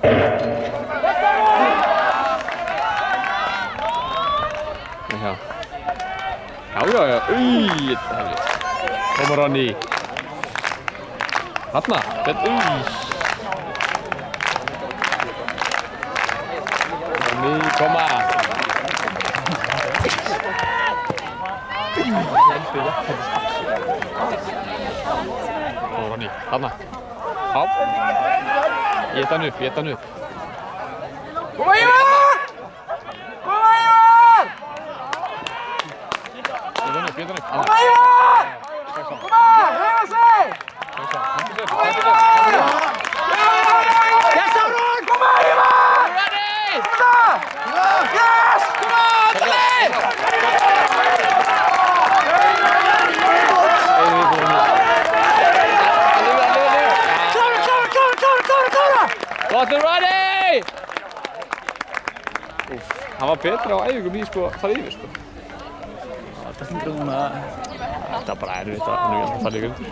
Já. Já. Þetta er helvið. Koma Ronny. Þarna. Ronny, koma. Koma Ronny. Þarna. Já. Éta hann upp. Koma Ívar! Koma Ívar! Éta hann upp. Koma Ívar! Koma, hreyfa sig! Koma Ívar! Yes, Aron! Koma Ívar! Yes! Koma, Andali! Klára! Gott Ronny! Úff, hann var betri á æfingum í fara yfir Þetta hlýtur núna. Þetta var bara erfitt að fara líka undir.